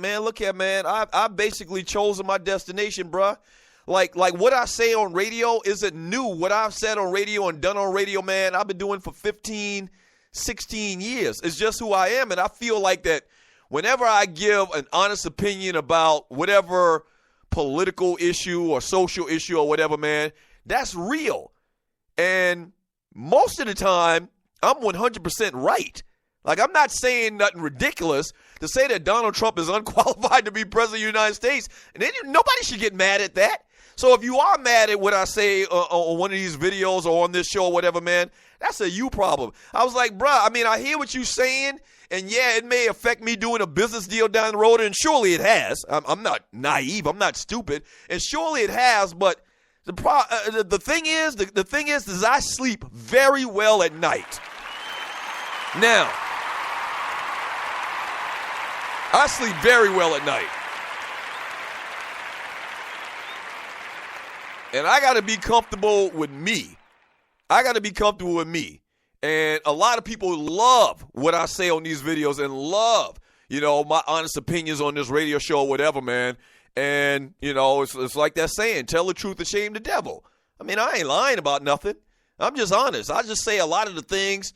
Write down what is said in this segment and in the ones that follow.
man, look here, man. I've basically chosen my destination, bruh. Like what I say on radio isn't new. What I've said on radio and done on radio, man, I've been doing for 15, 16 years. It's just who I am, and I feel like that whenever I give an honest opinion about whatever political issue or social issue or whatever, man, that's real. And most of the time, I'm 100% right. Like, I'm not saying nothing ridiculous to say that Donald Trump is unqualified to be president of the United States. And nobody should get mad at that. So if you are mad at what I say on one of these videos or on this show or whatever, man, that's a you problem. I was like, bruh, I mean, I hear what you're saying. And, yeah, it may affect me doing a business deal down the road. And surely it has. I'm not naive. I'm not stupid. And surely it has. But the thing is I sleep very well at night. Now, I sleep very well at night. And I got to be comfortable with me. And a lot of people love what I say on these videos and love, my honest opinions on this radio show or whatever, man. And, it's like that saying, tell the truth and shame the devil. I mean, I ain't lying about nothing. I'm just honest. I just say a lot of the things,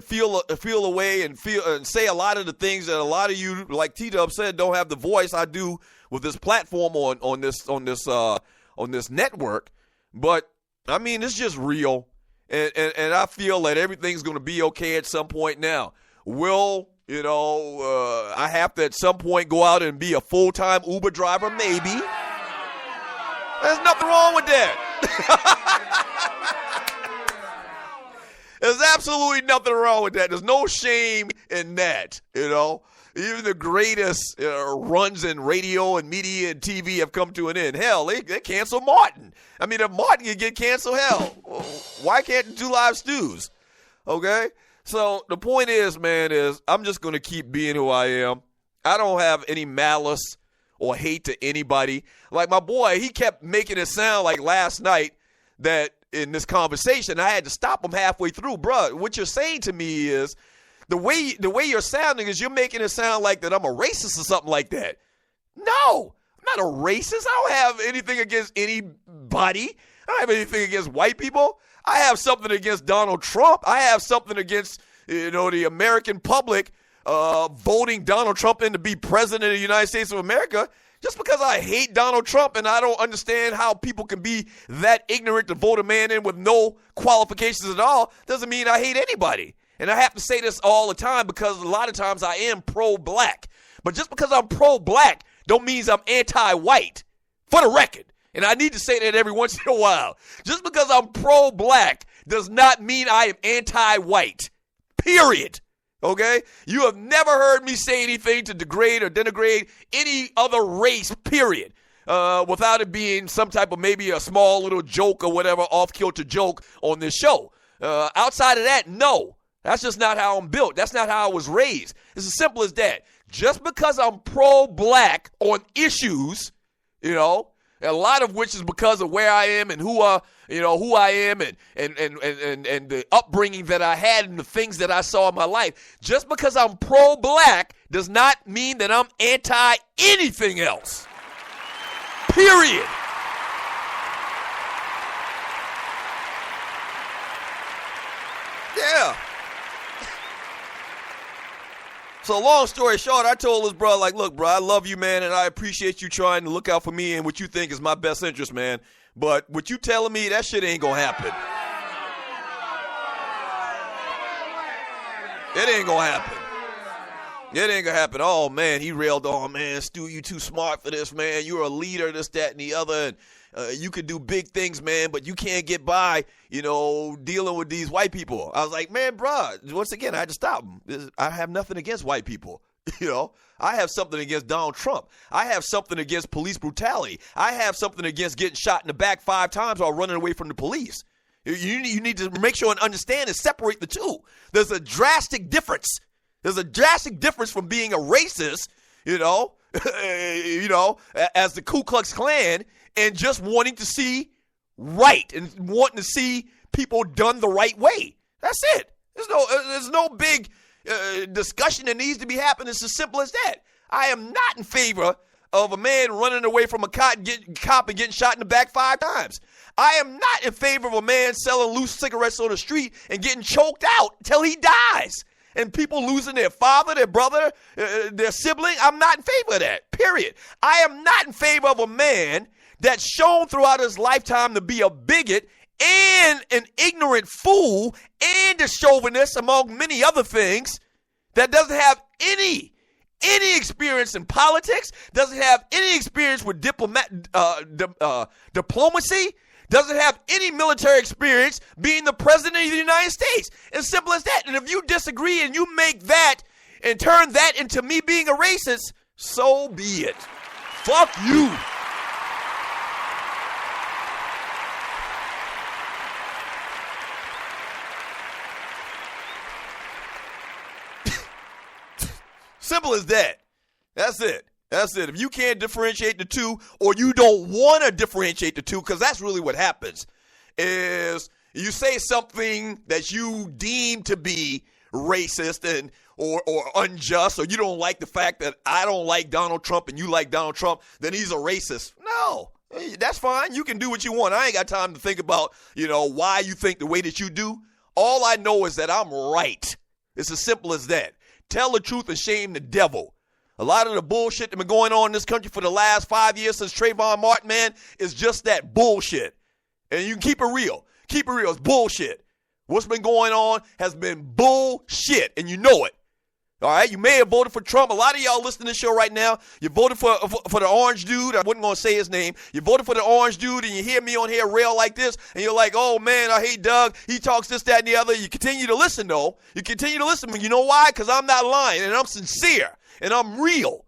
feel away and say a lot of the things that a lot of you, like T-Dub said, don't have the voice I do with this platform on this network. But I mean, it's just real, and I feel that everything's going to be okay at some point. Now, will I have to at some point go out and be a full-time Uber driver? Maybe. There's nothing wrong with that. There's absolutely nothing wrong with that. There's no shame in that, Even the greatest runs in radio and media and TV have come to an end. Hell, they cancel Martin. I mean, if Martin can get canceled, hell, why can't the Two Live Stews? Okay? So the point is, man, I'm just going to keep being who I am. I don't have any malice or hate to anybody. Like my boy, he kept making it sound like last night that in this conversation, I had to stop him halfway through. Bruh, what you're saying to me is, the way you're sounding is you're making it sound like that I'm a racist or something like that. No, I'm not a racist. I don't have anything against anybody. I don't have anything against white people. I have something against Donald Trump. I have something against, the American public voting Donald Trump in to be president of the United States of America. Just because I hate Donald Trump and I don't understand how people can be that ignorant to vote a man in with no qualifications at all doesn't mean I hate anybody. And I have to say this all the time because a lot of times I am pro-black. But just because I'm pro-black don't mean I'm anti-white, for the record. And I need to say that every once in a while. Just because I'm pro-black does not mean I am anti-white, period. Okay? You have never heard me say anything to degrade or denigrate any other race, period, without it being some type of maybe a small little joke or whatever, off-kilter joke on this show. Outside of that, no. That's just not how I'm built. That's not how I was raised. It's as simple as that. Just because I'm pro-black on issues, a lot of which is because of where I am and who I am and the upbringing that I had and the things that I saw in my life. Just because I'm pro-black does not mean that I'm anti anything else. Period. Yeah. So long story short, I told this bro, like, look, bro, I love you, man, and I appreciate you trying to look out for me and what you think is my best interest, man. But what you telling me, that shit ain't gonna happen. It ain't gonna happen. It ain't gonna happen. Oh, man, he railed on, man, Stu, you too smart for this, man. You're a leader, this, that, and the other, and you can do big things, man, but you can't get by, dealing with these white people. I was like, man, bro, once again, I had to stop him. I have nothing against white people. I have something against Donald Trump. I have something against police brutality. I have something against getting shot in the back 5 times while running away from the police. You need to make sure and understand and separate the two. There's a drastic difference. There's a drastic difference from being a racist, as the Ku Klux Klan, and just wanting to see right and wanting to see people done the right way. That's it. There's no big discussion that needs to be happening. It's as simple as that. I am not in favor of a man running away from a cop and getting shot in the back 5 times. I am not in favor of a man selling loose cigarettes on the street and getting choked out till he dies. And people losing their father, their brother, their sibling. I'm not in favor of that, period. I am not in favor of a man that's shown throughout his lifetime to be a bigot and an ignorant fool and a chauvinist, among many other things, that doesn't have any experience in politics, doesn't have any experience with diplomacy, doesn't have any military experience being the president of the United States. As simple as that. And if you disagree and you make that and turn that into me being a racist, so be it. Fuck you. Simple as that. That's it. That's it. If you can't differentiate the two, or you don't want to differentiate the two, because that's really what happens, is you say something that you deem to be racist and or unjust, or you don't like the fact that I don't like Donald Trump and you like Donald Trump, then he's a racist. No, that's fine. You can do what you want. I ain't got time to think about, why you think the way that you do. All I know is that I'm right. It's as simple as that. Tell the truth and shame the devil. A lot of the bullshit that's been going on in this country for the last 5 years since Trayvon Martin, man, is just that bullshit. And you can keep it real. Keep it real. It's bullshit. What's been going on has been bullshit, and you know it. All right? You may have voted for Trump. A lot of y'all listening to this show right now, you voted for the orange dude. I wasn't going to say his name. You voted for the orange dude, and you hear me on here rail like this, and you're like, oh, man, I hate Doug. He talks this, that, and the other. You continue to listen, though. You continue to listen. You know why? Because I'm not lying, and I'm sincere, and I'm real.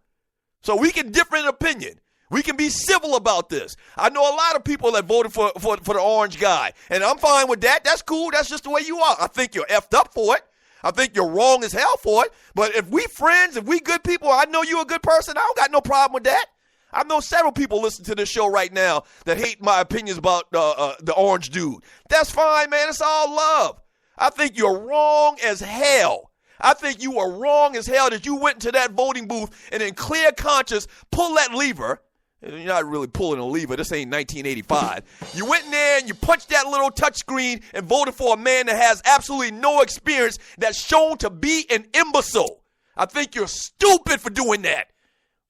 So we can differ in opinion. We can be civil about this. I know a lot of people that voted for the orange guy, and I'm fine with that. That's cool. That's just the way you are. I think you're effed up for it. I think you're wrong as hell for it. But if we friends, if we good people, I know you're a good person. I don't got no problem with that. I know several people listen to this show right now that hate my opinions about the orange dude. That's fine, man. It's all love. I think you're wrong as hell. I think you were wrong as hell that you went into that voting booth and in clear conscience pull that lever. You're not really pulling a lever. This ain't 1985. You went in there and you punched that little touchscreen and voted for a man that has absolutely no experience, that's shown to be an imbecile. I think you're stupid for doing that.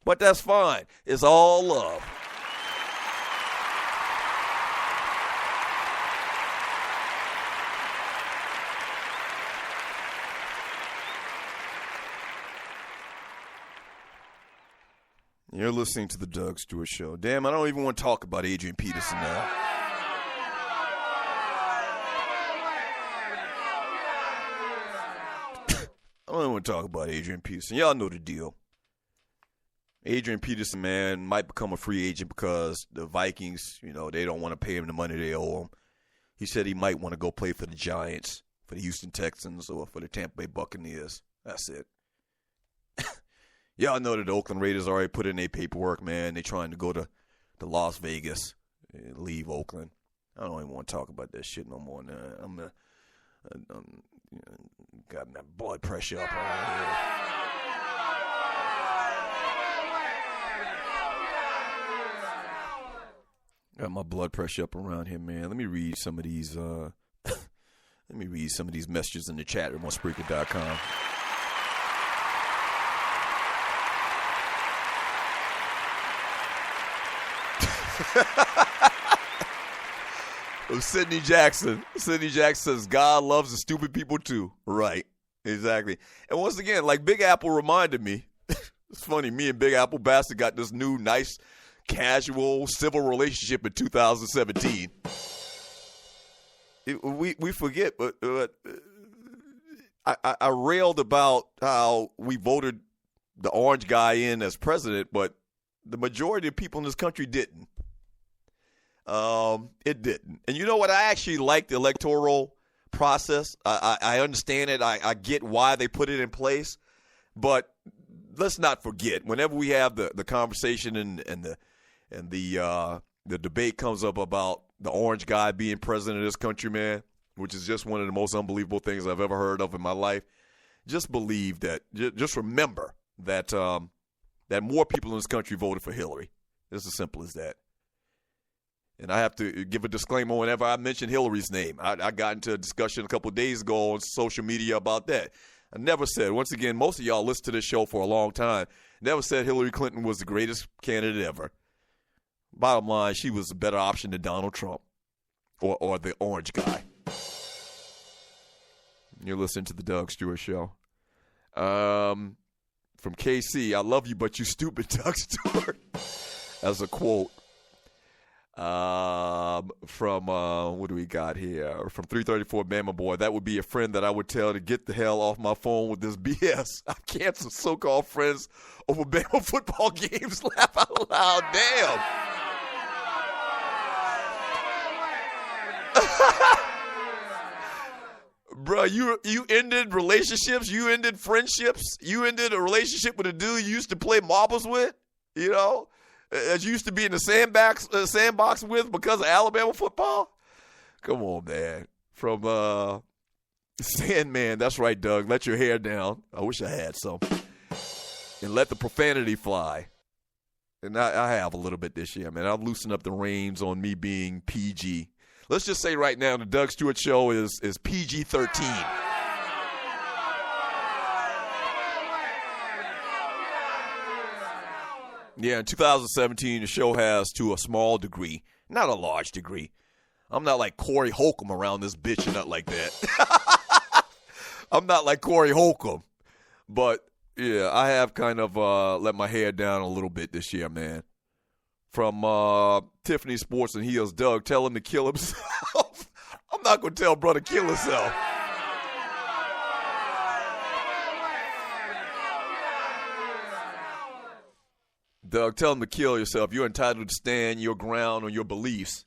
But that's fine. It's all love. You're listening to the Doug Stewart Show. Damn, I don't even want to talk about Adrian Peterson now. I don't even want to talk about Adrian Peterson. Y'all know the deal. Adrian Peterson, man, might become a free agent because the Vikings, they don't want to pay him the money they owe him. He said he might want to go play for the Giants, for the Houston Texans, or for the Tampa Bay Buccaneers. That's it. Y'all know that the Oakland Raiders already put in their paperwork, man. They're trying to go to Las Vegas and leave Oakland. I don't even want to talk about that shit no more. Now. I'm got my blood pressure up around here. Got my blood pressure up around here, man. Let me read some of these. Messages in the chat room on Spreaker.com. Sidney Jackson. Sidney Jackson says, God loves the stupid people too. Right. Exactly. And once again, like Big Apple reminded me, it's funny, me and Big Apple Bastard got this new, nice, casual, civil relationship in 2017. We forget, but I railed about how we voted the orange guy in as president, but the majority of people in this country didn't. It didn't. And you know what? I actually like the electoral process. I understand it. I get why they put it in place. But let's not forget, whenever we have the conversation and the debate comes up about the orange guy being president of this country, man, which is just one of the most unbelievable things I've ever heard of in my life, just believe that, just remember that that more people in this country voted for Hillary. It's as simple as that. And I have to give a disclaimer whenever I mention Hillary's name. I got into a discussion a couple of days ago on social media about that. I never said, once again, most of y'all listen to this show for a long time, never said Hillary Clinton was the greatest candidate ever. Bottom line, she was a better option than Donald Trump or the orange guy. You're listening to the Doug Stewart Show. From KC, I love you, but you stupid, Doug Stewart. As a quote. From what do we got here? From 334 Bama Boy, that would be a friend that I would tell to get the hell off my phone with this BS. I've canceled so-called friends over Bama football games. Laugh out loud. Damn. Bro, you ended relationships. You ended friendships. You ended a relationship with a dude you used to play marbles with, you know, as you used to be in the sandbox with because of Alabama football. Come on, man. From Sandman, that's right, Doug. Let your hair down. I wish I had some. And let the profanity fly. And I have a little bit this year, man. I've loosened up the reins on me being PG. Let's just say right now the Doug Stewart Show is PG-13. Yeah, in 2017, the show has, to a small degree, not a large degree. I'm not like Corey Holcomb around this bitch and nothing like that. I'm not like Corey Holcomb. But, yeah, I have kind of let my hair down a little bit this year, man. From Tiffany Sports and Heels, Doug, tell him to kill himself. I'm not going to tell brother kill himself. Doug, tell him to kill yourself. You're entitled to stand your ground on your beliefs.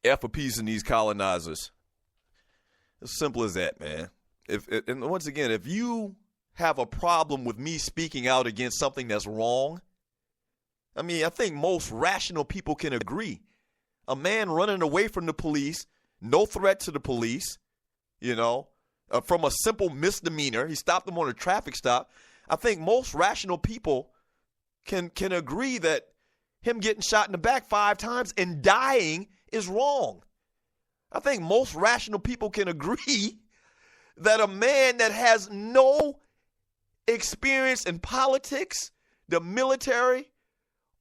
F appeasing these colonizers. As simple as that, man. And once again, if you have a problem with me speaking out against something that's wrong, I mean, I think most rational people can agree. A man running away from the police, no threat to the police, you know, from a simple misdemeanor. He stopped them on a traffic stop. I think most rational people can agree that him getting shot in the back 5 times and dying is wrong. I think most rational people can agree that a man that has no experience in politics, the military,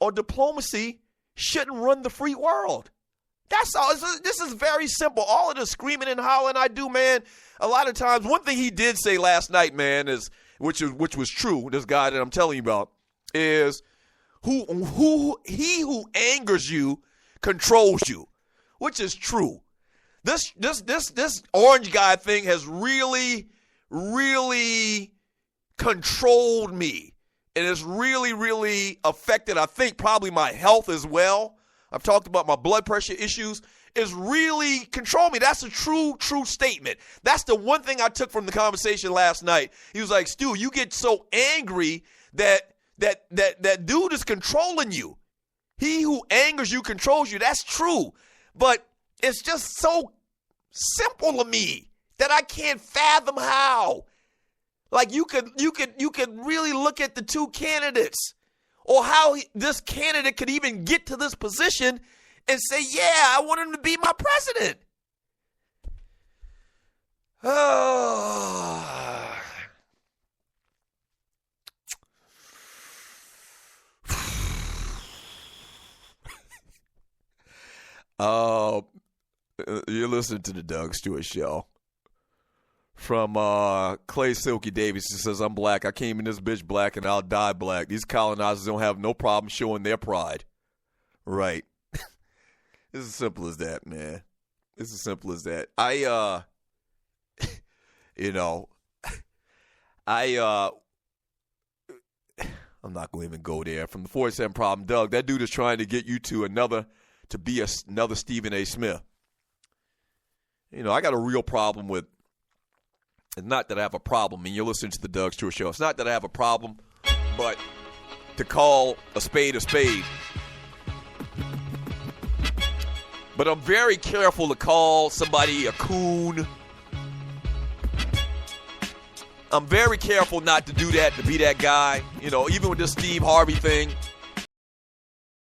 or diplomacy shouldn't run the free world. That's all. This is very simple. All of the screaming and hollering I do, man, a lot of times, one thing he did say last night, man, is which was true, this guy that I'm telling you about, is he who angers you controls you, which is true. This orange guy thing has really, really controlled me. And it's really, really affected, I think, probably my health as well. I've talked about my blood pressure issues. It's really controlled me. That's a true statement. That's the one thing I took from the conversation last night. He was like, Stu, you get so angry that dude is controlling you. He who angers you controls you. That's true. But it's just so simple to me that I can't fathom how. Like you could really look at the two candidates or how this candidate could even get to this position and say, yeah, I want him to be my president. You're listening to the Doug Stewart Show. From Clay Silky Davis, he says, I'm black. I came in this bitch black and I'll die black. These colonizers don't have no problem showing their pride. Right. It's as simple as that, man. It's as simple as that. I'm not going to even go there. From the 47 problem, Doug, that dude is trying to get you to be another Stephen A. Smith. You know, I got a real problem with, it's not that I have a problem. I mean, you're listening to the Doug Stewart Show. It's not that I have a problem, but to call a spade a spade. But I'm very careful to call somebody a coon. I'm very careful not to do that, to be that guy. You know, even with this Steve Harvey thing,